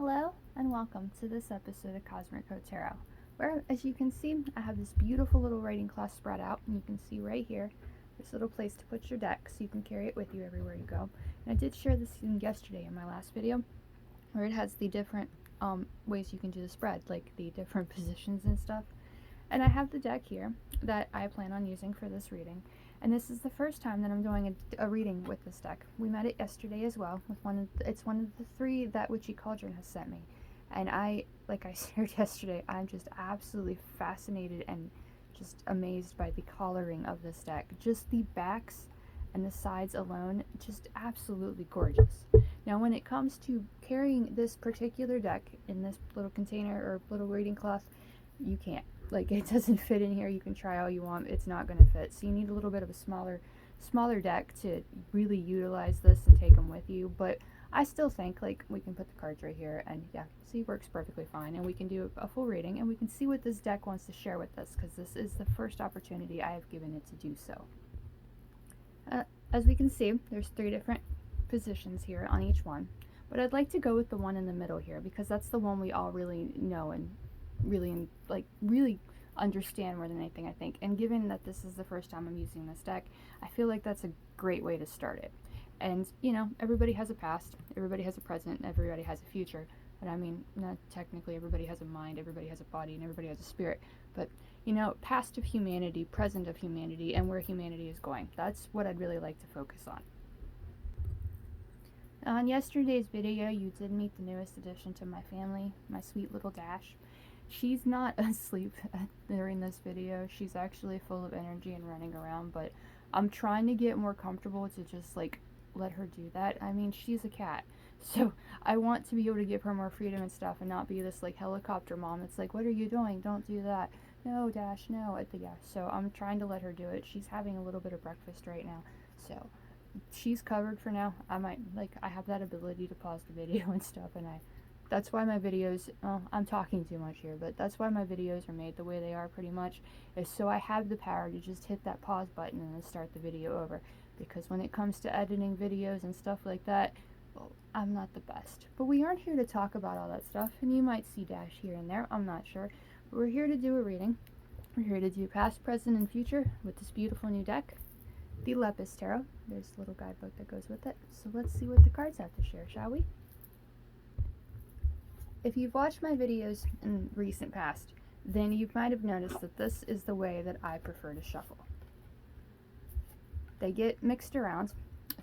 Hello and welcome to this episode of Cosmic Code Tarot, where, as you can see, I have this beautiful little writing cloth spread out, and you can see right here this little place to put your deck so you can carry it with you everywhere you go. And I did share this yesterday in my last video, where it has the different ways you can do the spread, like the different positions and stuff. And I have the deck here that I plan on using for this reading. And this is the first time that I'm doing a reading with this deck. We met it yesterday as well. With it's one of the three that Witchy Cauldron has sent me. And like I shared yesterday, I'm just absolutely fascinated and just amazed by the coloring of this deck. Just the backs and the sides alone, just absolutely gorgeous. Now when it comes to carrying this particular deck in this little container or little reading cloth, you can't. Like, it doesn't fit in here. You can try all you want, it's not going to fit. So you need a little bit of a smaller deck to really utilize this and take them with you. But I still think, like, we can put the cards right here, and yeah, see, it works perfectly fine. And we can do a full reading, and we can see what this deck wants to share with us, because this is the first opportunity I have given it to do so. As we can see, there's 3 different positions here on each one, but I'd like to go with the one in the middle here, because that's the one we all really know and really understand more than anything, I think. And given that this is the first time I'm using this deck, I feel like that's a great way to start it. And, you know, everybody has a past, everybody has a present, everybody has a future. And I mean, not technically, everybody has a mind, everybody has a body, and everybody has a spirit. But, you know, past of humanity, present of humanity, and where humanity is going. That's what I'd really like to focus on. On yesterday's video, you did meet the newest addition to my family, my sweet little Dash. She's not asleep during this video. She's actually full of energy and running around, but I'm trying to get more comfortable to just, like, let her do that. I mean, she's a cat, so I want to be able to give her more freedom and stuff and not be this, like, helicopter mom. It's like, what are you doing? Don't do that. No, Dash, no. Yeah, so I'm trying to let her do it. She's having a little bit of breakfast right now, so she's covered for now. I have that ability to pause the video and stuff, and that's why my videos, I'm talking too much here, but that's why my videos are made the way they are pretty much, is so I have the power to just hit that pause button and then start the video over. Because when it comes to editing videos and stuff like that, well, I'm not the best. But we aren't here to talk about all that stuff, and you might see Dash here and there, I'm not sure. But we're here to do a reading. We're here to do past, present, and future with this beautiful new deck, the Lepus Tarot. There's a little guidebook that goes with it. So let's see what the cards have to share, shall we? If you've watched my videos in recent past, then you might have noticed that this is the way that I prefer to shuffle. They get mixed around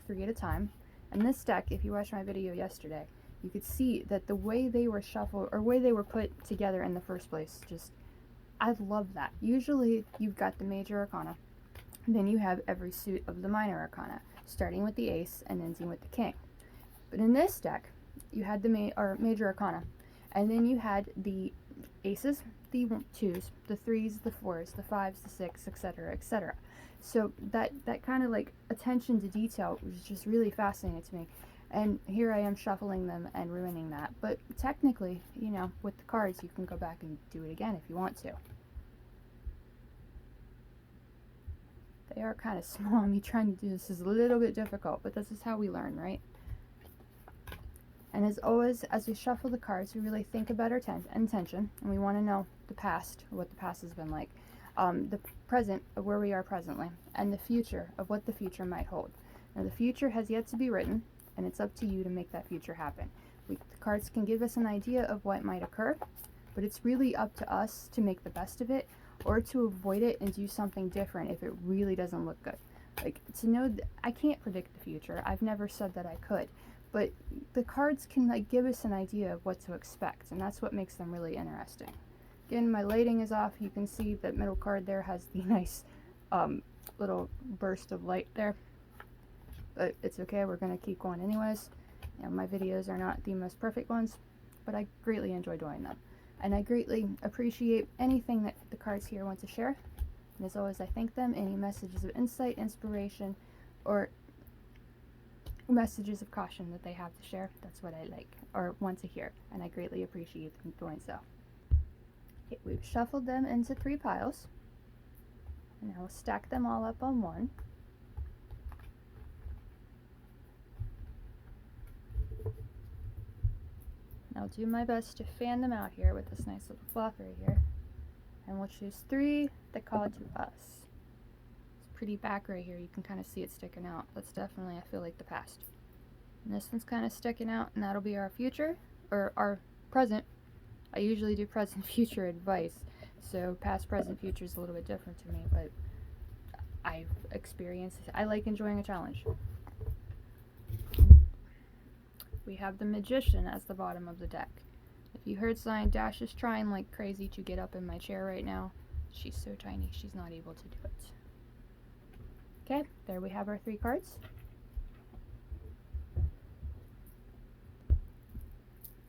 3 at a time, and this deck, if you watched my video yesterday, you could see that the way they were shuffled, or way they were put together in the first place, just, I love that. Usually you've got the major arcana, and then you have every suit of the minor arcana, starting with the ace and ending with the king. But in this deck, you had the major arcana, and then you had the aces, the 2s, the 3s, the 4s, the 5s, the 6, etc., etc. So that kind of, like, attention to detail was just really fascinating to me. And here I am shuffling them and ruining that. But technically, you know, with the cards, you can go back and do it again if you want to. They are kind of small. Me trying to do this is a little bit difficult, but this is how we learn, right? And as always, as we shuffle the cards, we really think about our intention, and we want to know the past, or what the past has been like, the present of where we are presently, and the future of what the future might hold. Now, the future has yet to be written, and it's up to you to make that future happen. The cards can give us an idea of what might occur, but it's really up to us to make the best of it, or to avoid it and do something different if it really doesn't look good. Like, to know I can't predict the future. I've never said that I could. But the cards can, like, give us an idea of what to expect, and that's what makes them really interesting. Again, my lighting is off. You can see that middle card there has the nice little burst of light there. But it's okay, we're going to keep going anyways. You know, my videos are not the most perfect ones, but I greatly enjoy doing them. And I greatly appreciate anything that the cards here want to share. And as always, I thank them. Any messages of insight, inspiration, or messages of caution that they have to share, that's what I like or want to hear, and I greatly appreciate them doing so. Okay, we've shuffled them into 3 piles, and I'll stack them all up on one. And I'll do my best to fan them out here with this nice little cloth right here. And we'll choose 3 that call to us. It's pretty back right here. You can kind of see it sticking out. That's definitely, I feel like, the past. And this one's kind of sticking out, and that'll be our future, or our present. I usually do present future advice, so past, present, future is a little bit different to me, but I've experienced, I like enjoying a challenge. We have the Magician as the bottom of the deck. If you heard Zion, Dash is trying like crazy to get up in my chair right now. She's so tiny, she's not able to do it. Okay, there we have our 3 cards.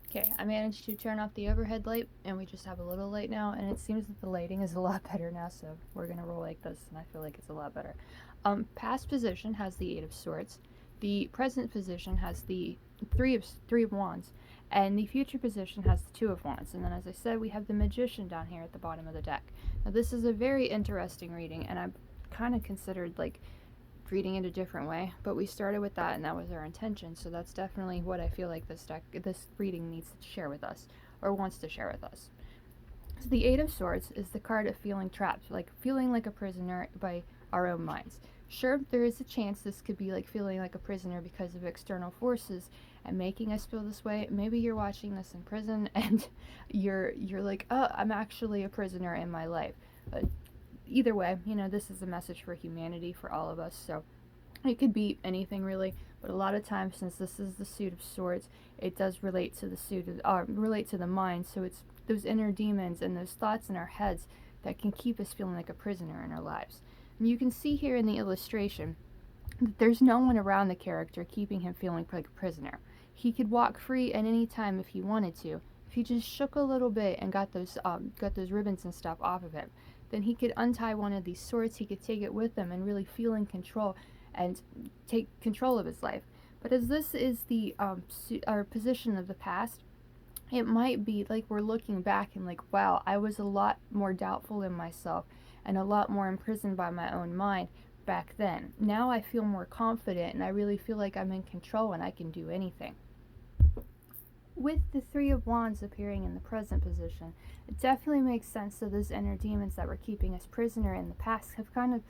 Okay, I managed to turn off the overhead light, and we just have a little light now, and it seems that the lighting is a lot better now, so we're gonna roll like this, and I feel like it's a lot better. Past position has the 8 of Swords. The present position has the three of Wands, and the future position has the 2 of Wands. And then, as I said, we have the Magician down here at the bottom of the deck. Now, this is a very interesting reading, and I've kind of considered like reading it a different way, but we started with that, and that was our intention. So that's definitely what I feel like this reading needs to share with us, or wants to share with us. So the 8 of Swords is the card of feeling trapped, like feeling like a prisoner by our own minds. Sure, there is a chance this could be like feeling like a prisoner because of external forces and making us feel this way. Maybe you're watching this in prison and you're like, oh, I'm actually a prisoner in my life. But either way, you know, this is a message for humanity, for all of us, so it could be anything really, but a lot of times, since this is the Suit of Swords, it does relate to relate to the mind, so it's those inner demons and those thoughts in our heads that can keep us feeling like a prisoner in our lives. And you can see here in the illustration that there's no one around the character keeping him feeling like a prisoner. He could walk free at any time if he wanted to, if he just shook a little bit and got those ribbons and stuff off of him. Then he could untie one of these swords, he could take it with him and really feel in control and take control of his life. But as this is the our position of the past, it might be like we're looking back and like, wow, I was a lot more doubtful in myself and a lot more imprisoned by my own mind back then. Now I feel more confident, and I really feel like I'm in control and I can do anything. With the 3 of Wands appearing in the present position, it definitely makes sense that those inner demons that were keeping us prisoner in the past have kind of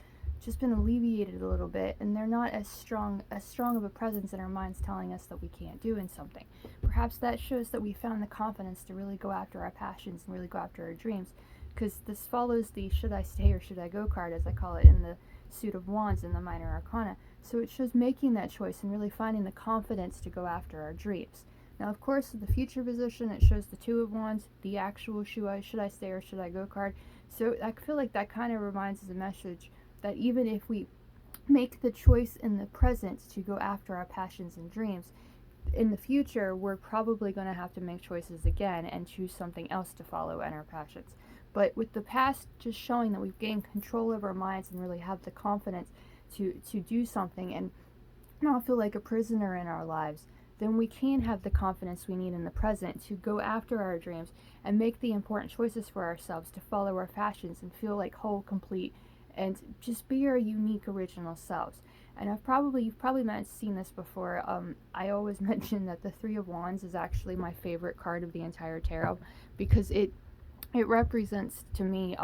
just been alleviated a little bit, and they're not as strong of a presence in our minds telling us that we can't do in something. Perhaps that shows that we found the confidence to really go after our passions and really go after our dreams, because this follows the should I stay or should I go card, as I call it, in the Suit of Wands in the Minor Arcana. So it shows making that choice and really finding the confidence to go after our dreams. Now, of course, the future position, it shows the 2 of Wands, the actual should I stay or should I go card. So I feel like that kind of reminds us a message that even if we make the choice in the present to go after our passions and dreams, in the future, we're probably going to have to make choices again and choose something else to follow in our passions. But with the past just showing that we've gained control of our minds and really have the confidence to do something and not feel like a prisoner in our lives, then we can have the confidence we need in the present to go after our dreams and make the important choices for ourselves, to follow our passions and feel like whole, complete, and just be our unique original selves. And you've probably seen this before. I always mention that the 3 of Wands is actually my favorite card of the entire tarot, because it represents to me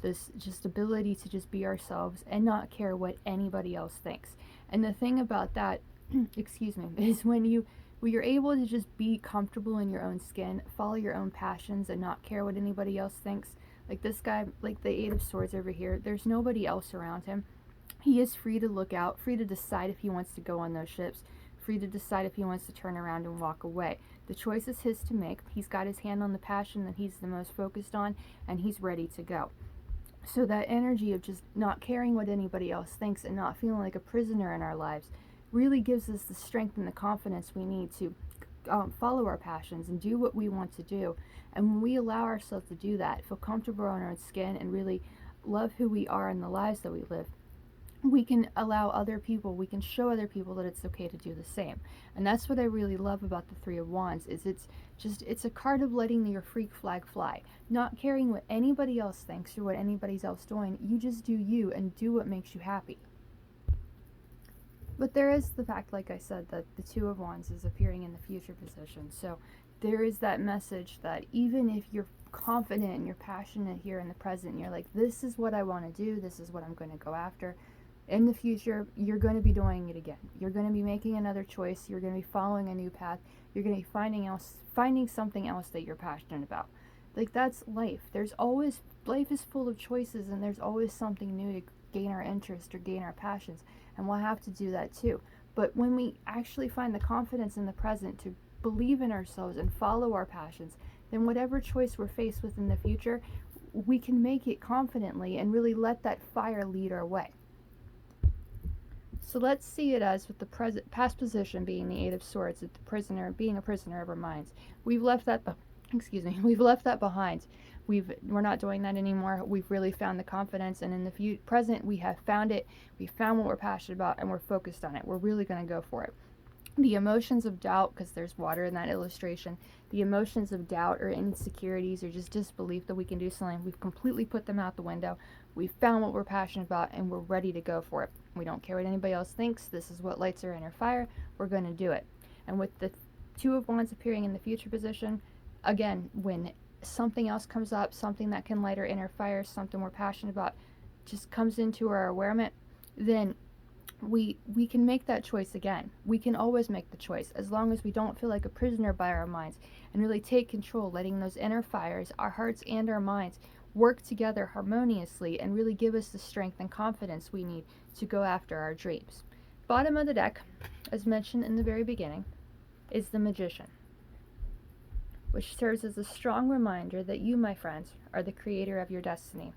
this just ability to just be ourselves and not care what anybody else thinks. And the thing about that, excuse me, is when you're able to just be comfortable in your own skin, follow your own passions, and not care what anybody else thinks. Like this guy, like the 8 of Swords over here, there's nobody else around him. He is free to look out, free to decide if he wants to go on those ships, free to decide if he wants to turn around and walk away. The choice is his to make. He's got his hand on the passion that he's the most focused on, and he's ready to go. So that energy of just not caring what anybody else thinks and not feeling like a prisoner in our lives really gives us the strength and the confidence we need to follow our passions and do what we want to do. And when we allow ourselves to do that, feel comfortable in our own skin, and really love who we are and the lives that we live, we can allow other people, we can show other people that it's okay to do the same. And that's what I really love about the 3 of Wands, is it's a card of letting your freak flag fly, not caring what anybody else thinks or what anybody's else doing. You just do you and do what makes you happy. But there is the fact, like I said, that the 2 of Wands is appearing in the future position. So there is that message that even if you're confident and you're passionate here in the present, and you're like, this is what I want to do, this is what I'm going to go after, in the future, you're going to be doing it again. You're going to be making another choice. You're going to be following a new path. You're going to be finding something else that you're passionate about. Like, that's life. Life is full of choices, and there's always something new to gain our interest or gain our passions, and we'll have to do that too. But when we actually find the confidence in the present to believe in ourselves and follow our passions, then whatever choice we're faced with in the future, we can make it confidently and really let that fire lead our way. So let's see it as with the past position being the Eight of Swords, the prisoner, being a prisoner of our minds. We've left that, we've left that behind. We're not doing that anymore. We've really found the confidence, and in the present, we have found it. We found what we're passionate about, and we're focused on it. We're really going to go for it. The emotions of doubt, because there's water in that illustration, the emotions of doubt or insecurities or just disbelief that we can do something, we've completely put them out the window. We've found what we're passionate about, and we're ready to go for it. We don't care what anybody else thinks. This is what lights our inner fire. We're going to do it. And with the Two of Wands appearing in the future position, again, when something else comes up, something that can light our inner fire, something we're passionate about, just comes into our awareness, then we can make that choice again. We can always make the choice, as long as we don't feel like a prisoner by our minds, and really take control, letting those inner fires, our hearts and our minds, work together harmoniously and really give us the strength and confidence we need to go after our dreams. Bottom of the deck, as mentioned in the very beginning, is the Magician, which serves as a strong reminder that you, my friends, are the creator of your destiny.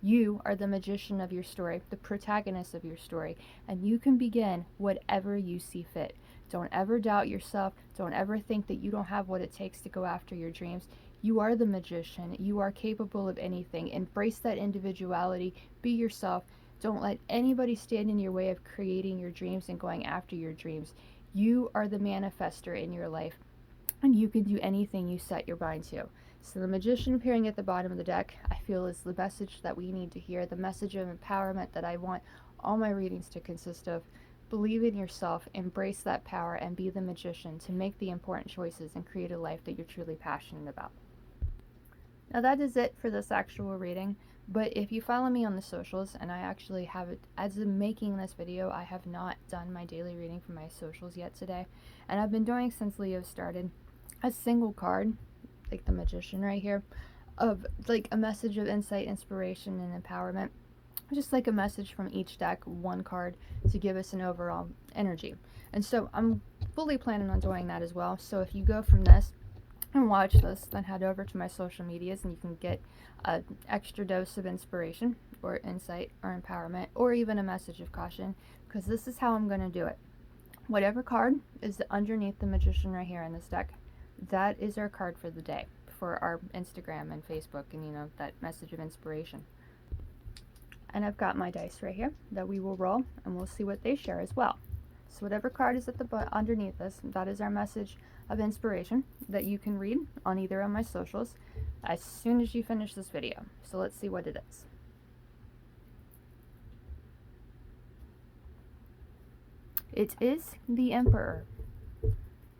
You are the magician of your story, the protagonist of your story, and you can begin whatever you see fit. Don't ever doubt yourself. Don't ever think that you don't have what it takes to go after your dreams. You are the magician. You are capable of anything. Embrace that individuality. Be yourself. Don't let anybody stand in your way of creating your dreams and going after your dreams. You are the manifester in your life, and you can do anything you set your mind to. So the Magician appearing at the bottom of the deck, I feel, is the message that we need to hear, the message of empowerment that I want all my readings to consist of. Believe in yourself, embrace that power, and be the magician to make the important choices and create a life that you're truly passionate about. Now that is it for this actual reading, but if you follow me on the socials, and I actually have it, as of making this video, I have not done my daily reading for my socials yet today, and I've been doing since Leo started a single card, like the Magician right here, of like a message of insight, inspiration, and empowerment. Just like a message from each deck, one card to give us an overall energy. And so I'm fully planning on doing that as well. So if you go from this and watch this, then head over to my social medias and you can get an extra dose of inspiration or insight or empowerment, or even a message of caution, because this is how I'm going to do it. Whatever card is underneath the Magician right here in this deck, that is our card for the day, for our Instagram and Facebook, and that message of inspiration. And I've got my dice right here that we will roll, and we'll see what they share as well. So whatever card is at the underneath this, that is our message of inspiration that you can read on either of my socials as soon as you finish this video. So let's see what it is. It is the Emperor.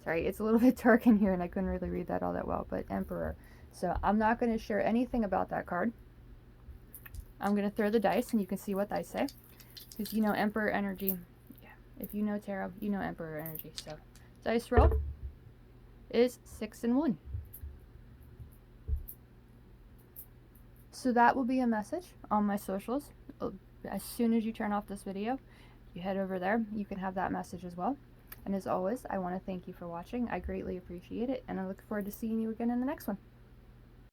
Sorry, it's a little bit dark in here and I couldn't really read that all that well, but Emperor. So I'm not going to share anything about that card. I'm going to throw the dice and you can see what dice say. Because Emperor energy. Yeah, if you know tarot, you know Emperor energy. So dice roll is 6 and 1. So that will be a message on my socials. As soon as you turn off this video, you head over there. You can have that message as well. And as always, I want to thank you for watching. I greatly appreciate it, and I look forward to seeing you again in the next one.